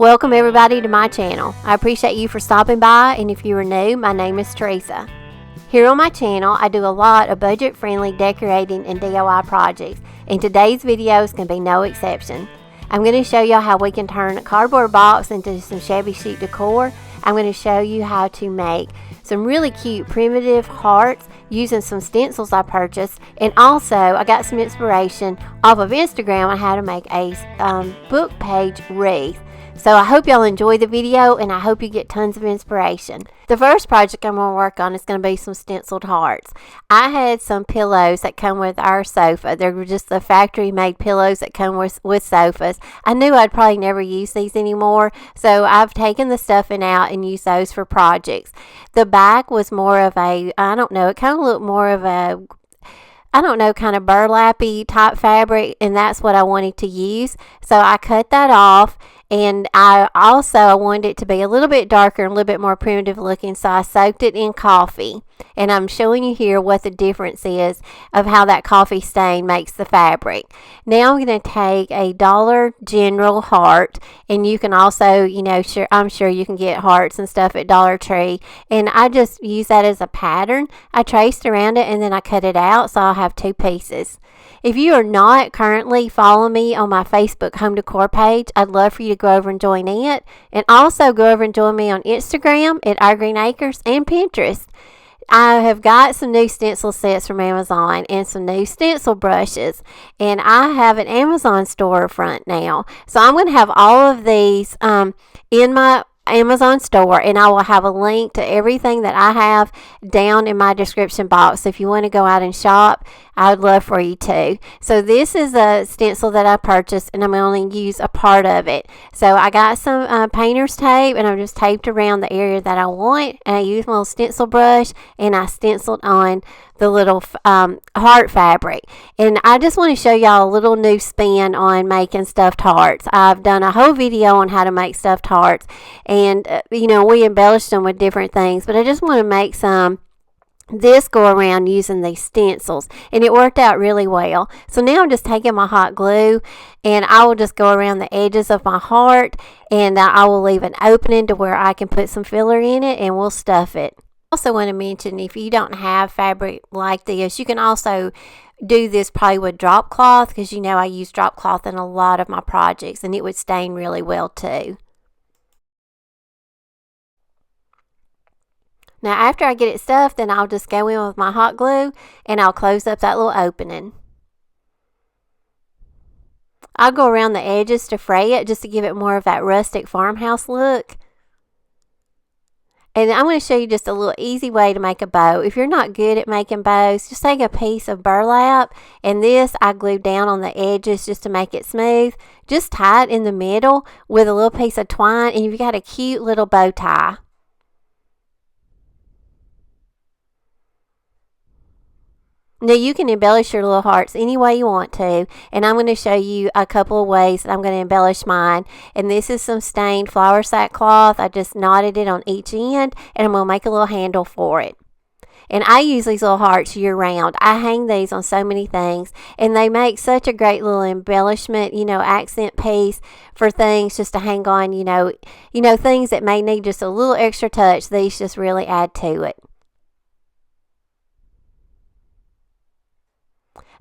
Welcome everybody to my channel. I appreciate you for stopping by, and if you are new, my name is Teresa. Here on my channel, I do a lot of budget-friendly decorating and DIY projects, and today's video is going to be no exception. I'm going to show you how we can turn a cardboard box into some shabby chic decor. I'm going to show you how to make some really cute primitive hearts using some stencils I purchased, and also I got some inspiration off of Instagram on how to make a book page wreath. So I hope y'all enjoy the video, and I hope you get tons of inspiration. The first project I'm going to work on is going to be some stenciled hearts. I had some pillows that come with our sofa. They're just the factory made pillows that come with sofas. I knew I'd probably never use these anymore, so I've taken the stuffing out and used those for projects. The back was more of a, I don't know, it kind of looked more of a, I don't know, kind of burlappy type fabric, and that's what I wanted to use. So I cut that off, and I wanted it to be a little bit darker and a little bit more primitive looking, so I soaked it in coffee. And I'm showing you here what the difference is of how that coffee stain makes the fabric. Now I'm going to take a Dollar General heart, and you can also, you know, I'm sure you can get hearts and stuff at Dollar Tree, and I just use that as a pattern. I traced around it and then I cut it out, so I'll have two pieces. If you are not currently following me on my Facebook home decor page, I'd love for you to go over and join it, and also go over and join me on Instagram at Our Green Acres and Pinterest. I have got some new stencil sets from Amazon and some new stencil brushes, and I have an Amazon storefront now. So I'm going to have all of these in my Amazon store, and I will have a link to everything that I have down in my description box. So if you want to go out and shop, I would love for you to. So this is a stencil that I purchased, and I'm only going to use a part of it. So I got some painter's tape, and I'm just taped around the area that I want, and I used my little stencil brush, and I stenciled on the little heart fabric. And I just want to show y'all a little new spin on making stuffed hearts. I've done a whole video on how to make stuffed hearts, and you know, we embellished them with different things, but I just want to make this go around using these stencils, and it worked out really well. So now I'm just taking my hot glue, and I will just go around the edges of my heart, and I will leave an opening to where I can put some filler in it, and we'll stuff it. I also want to mention, if you don't have fabric like this, you can also do this probably with drop cloth, because you know I use drop cloth in a lot of my projects, and it would stain really well too. Now after I get it stuffed, then I'll just go in with my hot glue, and I'll close up that little opening. I'll go around the edges to fray it, just to give it more of that rustic farmhouse look. And I'm going to show you just a little easy way to make a bow. If you're not good at making bows, just take a piece of burlap, and this I glued down on the edges just to make it smooth. Just tie it in the middle with a little piece of twine, and you've got a cute little bow tie. Now you can embellish your little hearts any way you want to, and I'm going to show you a couple of ways that I'm going to embellish mine. And this is some stained flour sack cloth. I just knotted it on each end, and I'm going to make a little handle for it. And I use these little hearts year round. I hang these on so many things, and they make such a great little embellishment, you know, accent piece for things just to hang on, you know, things that may need just a little extra touch. These just really add to it.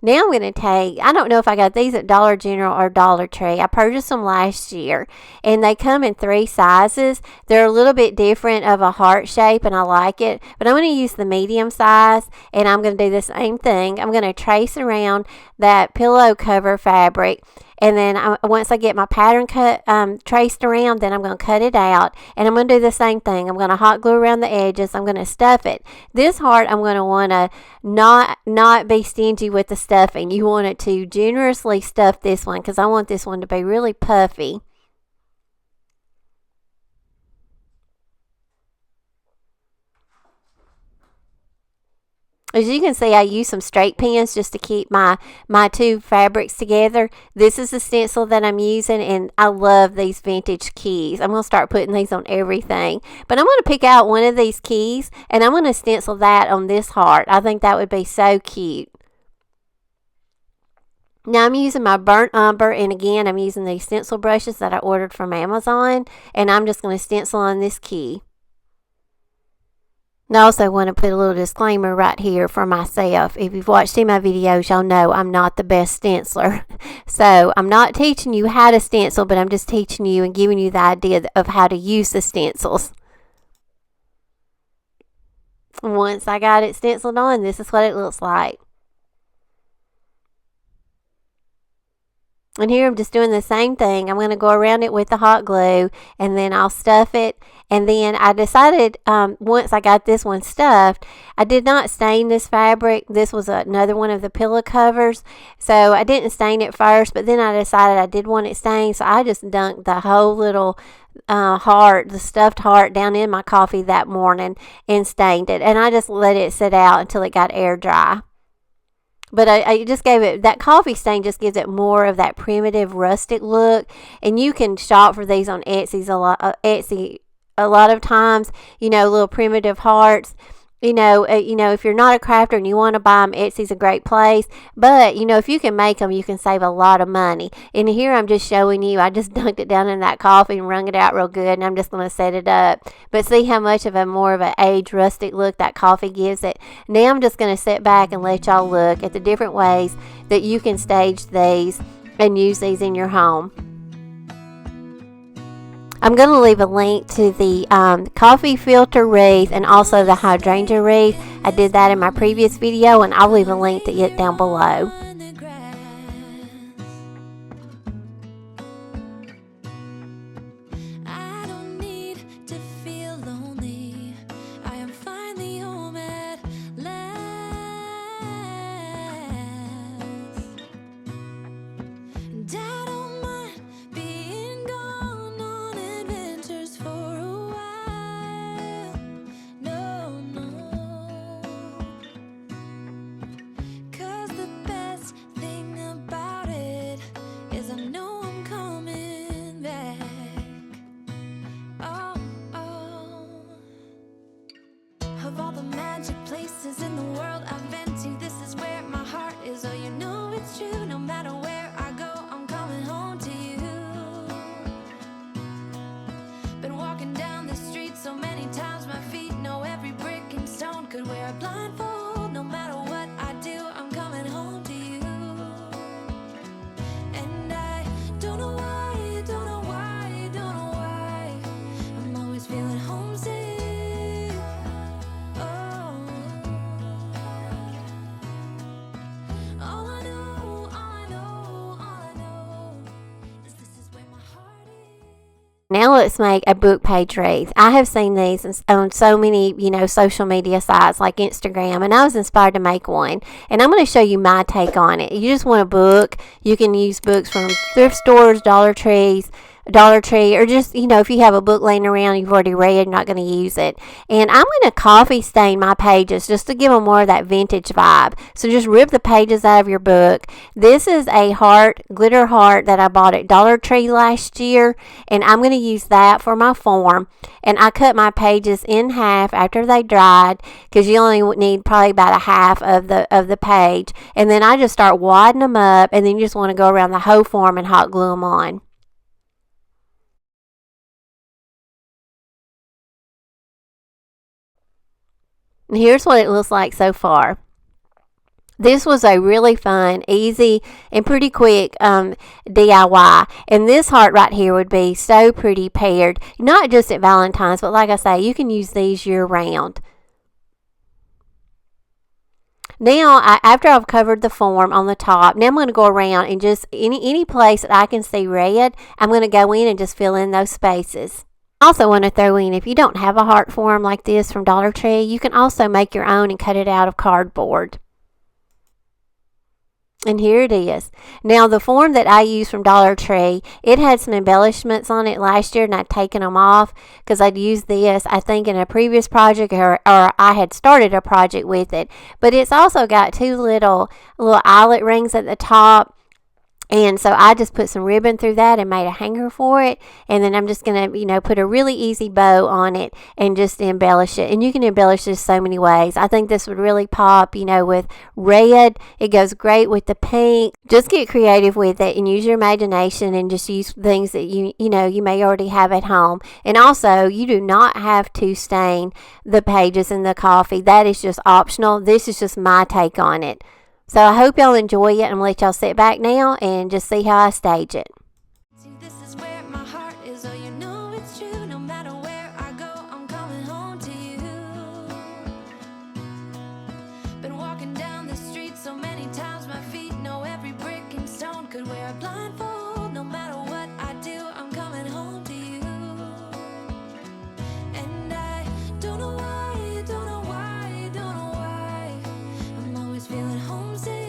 Now I'm going to take, I don't know if I got these at Dollar General or Dollar Tree. I purchased them last year, and they come in 3 sizes. They're a little bit different of a heart shape, and I like it. But I'm going to use the medium size, and I'm going to do the same thing. I'm going to trace around that pillow cover fabric, and then once I get my pattern traced around, then I'm going to cut it out, and I'm going to do the same thing. I'm going to hot glue around the edges. I'm going to stuff it. This heart, I'm going to want to not be stingy with the stuffing. You want it to generously stuff this one, because I want this one to be really puffy. As you can see, I use some straight pins just to keep my two fabrics together. This is the stencil that I'm using, and I love these vintage keys. I'm going to start putting these on everything. But I'm going to pick out one of these keys, and I'm going to stencil that on this heart. I think that would be so cute. Now I'm using my burnt umber, and again I'm using these stencil brushes that I ordered from Amazon, and I'm just going to stencil on this key. And I also want to put a little disclaimer right here for myself. If you've watched any of my videos, y'all know I'm not the best stenciler. So I'm not teaching you how to stencil, but I'm just teaching you and giving you the idea of how to use the stencils. Once I got it stenciled on, this is what it looks like. And here I'm just doing the same thing. I'm going to go around it with the hot glue, and then I'll stuff it. And then I decided, once I got this one stuffed, I did not stain this fabric. This was another one of the pillow covers. So I didn't stain it first, but then I decided I did want it stained. So I just dunked the whole little heart, the stuffed heart, down in my coffee that morning and stained it. And I just let it sit out until it got air dry. But I just gave it, that coffee stain just gives it more of that primitive rustic look. And you can shop for these on Etsy a lot of times, little primitive hearts. If you're not a crafter and you want to buy them, Etsy's a great place. But, if you can make them, you can save a lot of money. And here I'm just showing you, I just dunked it down in that coffee and wrung it out real good, and I'm just going to set it up. But see how much of a more of an aged rustic look that coffee gives it. Now I'm just going to sit back and let y'all look at the different ways that you can stage these and use these in your home. I'm going to leave a link to the coffee filter wreath and also the hydrangea wreath. I did that in my previous video, and I'll leave a link to it down below. Now let's make a book page wreath. I have seen these on so many, social media sites like Instagram, and I was inspired to make one. And I'm going to show you my take on it. You just want a book. You can use books from thrift stores, Dollar Tree, or just, if you have a book laying around you've already read, you're not going to use it. And I'm going to coffee stain my pages just to give them more of that vintage vibe. So just rip the pages out of your book. This is a glitter heart that I bought at Dollar Tree last year, and I'm going to use that for my form. And I cut my pages in half after they dried, because you only need probably about a half of the page. And then I just start wadding them up, and then you just want to go around the whole form and hot glue them on. And here's what it looks like so far. This was a really fun, easy, and pretty quick DIY. And this heart right here would be so pretty paired, not just at Valentine's, but like I say, you can use these year round. Now, after I've covered the form on the top, now I'm going to go around and just any place that I can see red, I'm going to go in and just fill in those spaces. I also want to throw in, if you don't have a heart form like this from Dollar Tree, you can also make your own and cut it out of cardboard. And here it is. Now, the form that I used from Dollar Tree, it had some embellishments on it last year, and I'd taken them off because I'd used this, I think, in a previous project, or I had started a project with it. But it's also got two little eyelet rings at the top. And so I just put some ribbon through that and made a hanger for it. And then I'm just going to, put a really easy bow on it and just embellish it. And you can embellish this so many ways. I think this would really pop, with red. It goes great with the pink. Just get creative with it and use your imagination and just use things that you may already have at home. And also, you do not have to stain the pages in the coffee. That is just optional. This is just my take on it. So I hope y'all enjoy it. I'm going to let y'all sit back now and just see how I stage it. This is where my heart is, oh you know it's true. No matter where I go, I'm coming home to you. Been walking down the street so many times, my feet know every brick and stone. Could wear a blindfold, no matter what I do, I'm coming home to you. And I don't know why, don't know why, don't know why, I'm always feeling homesick.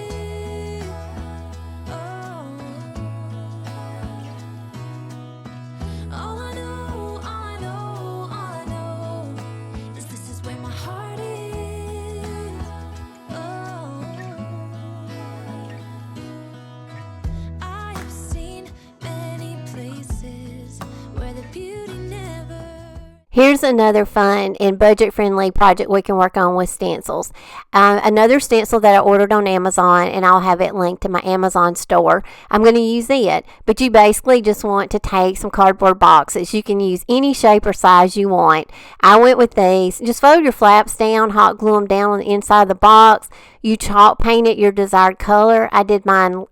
Here's another fun and budget-friendly project we can work on with stencils. Another stencil that I ordered on Amazon, and I'll have it linked to my Amazon store. I'm going to use it, but you basically just want to take some cardboard boxes. You can use any shape or size you want. I went with these. Just fold your flaps down, hot glue them down on the inside of the box. You chalk paint it your desired color. I did mine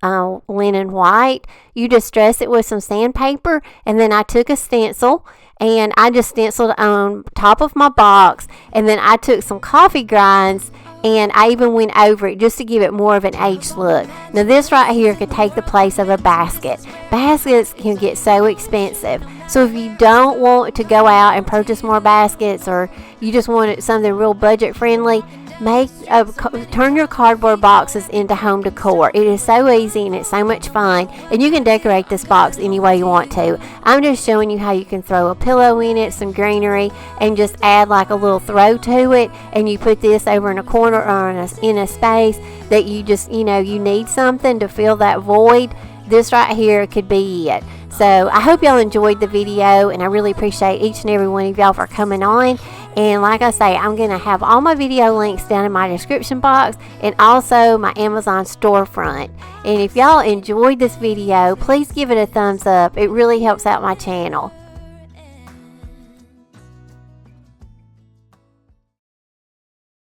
linen white. You just dress it with some sandpaper, and then I took a stencil and I just stenciled on top of my box, and then I took some coffee grinds and I even went over it just to give it more of an aged look. Now this right here could take the place of a basket. Baskets can get so expensive. So if you don't want to go out and purchase more baskets, or you just want something real budget friendly, turn your cardboard boxes into home decor. It is so easy and it's so much fun, and you can decorate this box any way you want to. I'm just showing you how you can throw a pillow in it, some greenery, and just add like a little throw to it, and you put this over in a corner or in a space that you just you need something to fill that void. This right here could be it. So I hope y'all enjoyed the video, and I really appreciate each and every one of y'all for coming on. And like I say, I'm going to have all my video links down in my description box, and also my Amazon storefront. And if y'all enjoyed this video, please give it a thumbs up. It really helps out my channel.